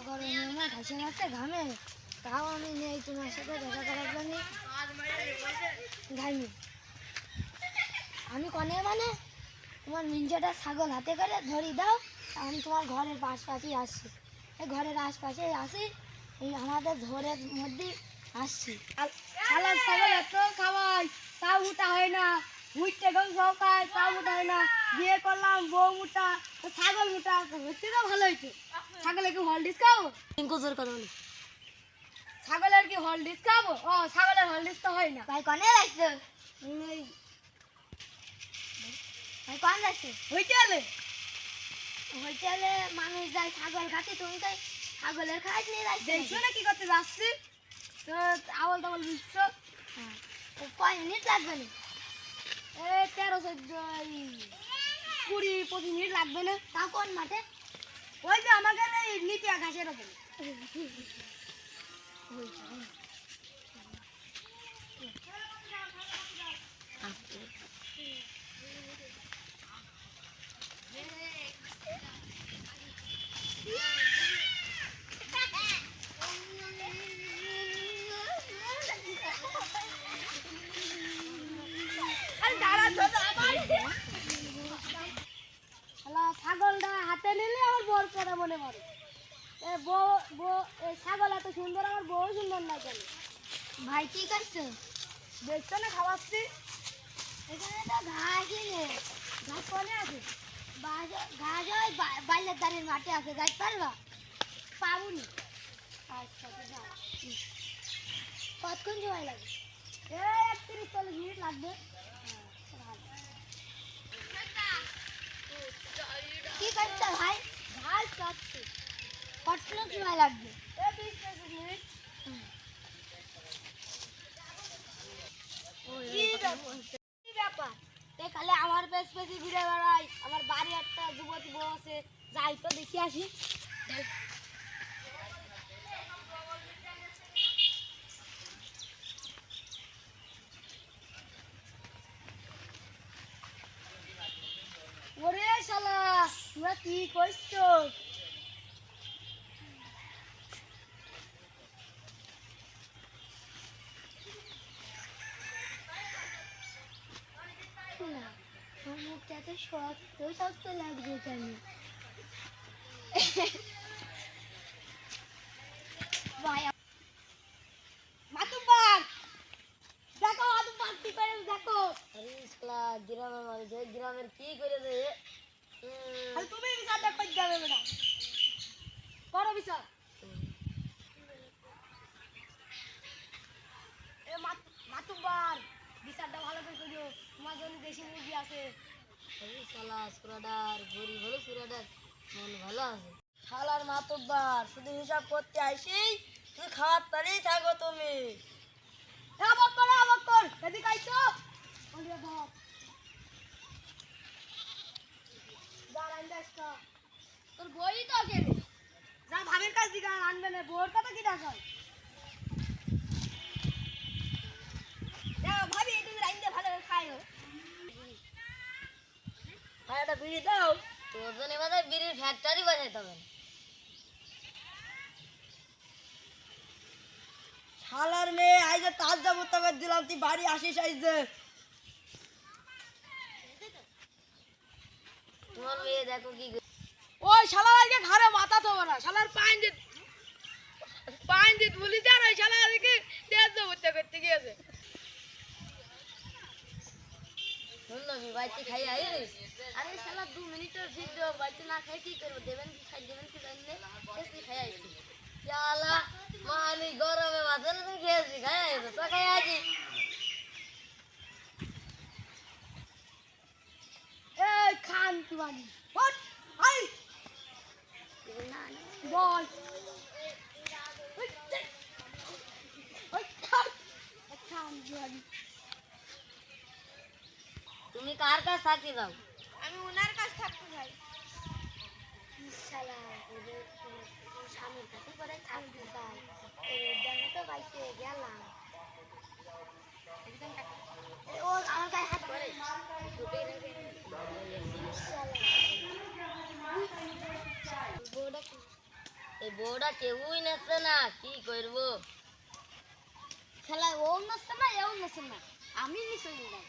গরমে আমার ঘাসে যাচ্ছে ঘামে, তাও আমি নেই তোমার সাথে দেখা করার জন্য ঘামি। আমি কনে মানে তোমার মিঞ্জাটা ছাগল হাতে করে ধরি দাও, আমি তোমার ঘরের পাশাপাশি আসছি, এই ঘরের আশপাশে আসি, এই আমাদের ঘরের মধ্যে আসছি। শালার ছাগল এত খাওয়াই তাও মোটা হয় না, উঠতে গেল সকায় তাও মোটা হয় না, বিয়ে করলাম বউ মোটা, ছাগল মোটা, হচ্ছে তো ভালো হয়েছে। ছাগলের কি হলডিস খাবো? কথা বলি, ছাগলের কি হলডিস খাবো? ও ছাগলের হলডিস তো হয় না। ভাই কনে লাগছে? ভাই কন যাচ্ছে? হইতে হলে মানুষ যায় ছাগল খাতে, তুমি তাই ছাগলের খাট নিয়ে যাচ্ছি। দেখছো না কি করতে যাচ্ছি? তো আবল তাবল বুঝছো? হ্যাঁ, কয় মিনিট লাগবে না? 13, 14, 20, 25 মিনিট লাগবে না। তাও কোন মাঠে? ওই যে আমাকে নিচে ঘাসের ওপরে। ছাগলটা হাতে নিলে আমার বউর কথা মনে পড়ে। ছাগল এত সুন্দর, আমার বউ সুন্দর না কেন? ভাই কি করছো? দেখছো না খাওয়াচ্ছি। এখানে তো ঘাসই নেই। ঘাস কনে আছে? ঘাস ওই বাইলের দাঁড়িয়ে মাঠে আছে, যাইতে পারবা? পাবনি। আচ্ছা কতক্ষণ সময় লাগবে? 31-40 মিনিট লাগবে। কি করছো ভাই? ঘাস কাটছি। কতক্ষণ সময় লাগবে? 20-25 মিনিট। কি ব্যাপার? খালি আমার পেছ পেছি ঘুরে বেড়াই, আমার বাড়ি একটা যুবতী বউ আছে, যাই তো দেখি আসি। ওরে শালা, তোমরা কি করছো? মুখটা তো শক্ত লাগছে কেন? মাতুব্বার দেখো, মাতুব্বার কি করে দেখো। আরে শালা গ্রামের মানুষ, গ্রামের কি করে রে? তুমি বিচারটা করে যাবে বেটা, করো বিচার। মাতুব্বার বিচারটা ভালো করে করিও, তোমার জন্য দেশি মুরগি আছে। শালা সুরাডার গরিব হলো, সুরাডার মন ভালো আছে। শালার মাতুব্বার শুধু হিসাব করতে আইসি, তুই খাওয়ার তারেই থাকো তুমি। এদিকে আইছো, তোর বই তো গেলে যা ভাবের কাজ দিকে আনবে না, বউর কথা কি ডাক হয়? ভাবি তুমি রাইন্দে ভালো খাইও। ভাই একটা বিড়ি দাও। তোর জন্য এবার বিড়ির ফ্যাক্টরি বাজাইতে হবে। শালার মেয়ে আইজে তার যাবো তবে দিলাম, তুই বাড়ি আসিস আইজে। তোমার মেয়ে দেখো কি ওই শালার আজকে ঘরে মাথা তো না, শালার পাইন দিত বলি যা না, শালা আজকে তেজ করতে করতে গিয়েছে। নবী বাইতে খাই আইস। আরে শালা 2 মিনিটের ভিডিও, বাইতে না খাই কি করব? দেবেন কি খাই, দেবেন কি জানলে এসে খাই আইছি। শালা মানি গরমে মাথা না তুমি খেয়েছি, খাই আইছো তো খাই আইছি। এই খান তুয়ানি হট আই বল তুমি কার কাছে থাকতে যাও? আমি ওনার কাছে থাকতে চাই। শালা স্বামীর কাছে করে থাকতে চাই, এর তো বাইতে গেলাম। ও আমার গায়ে হাত করে এই বউটা কেউই নাচছে না, কি করবো? খেলায় ও নাচছে না, এও নাচছে না, আমি নিচে যাই।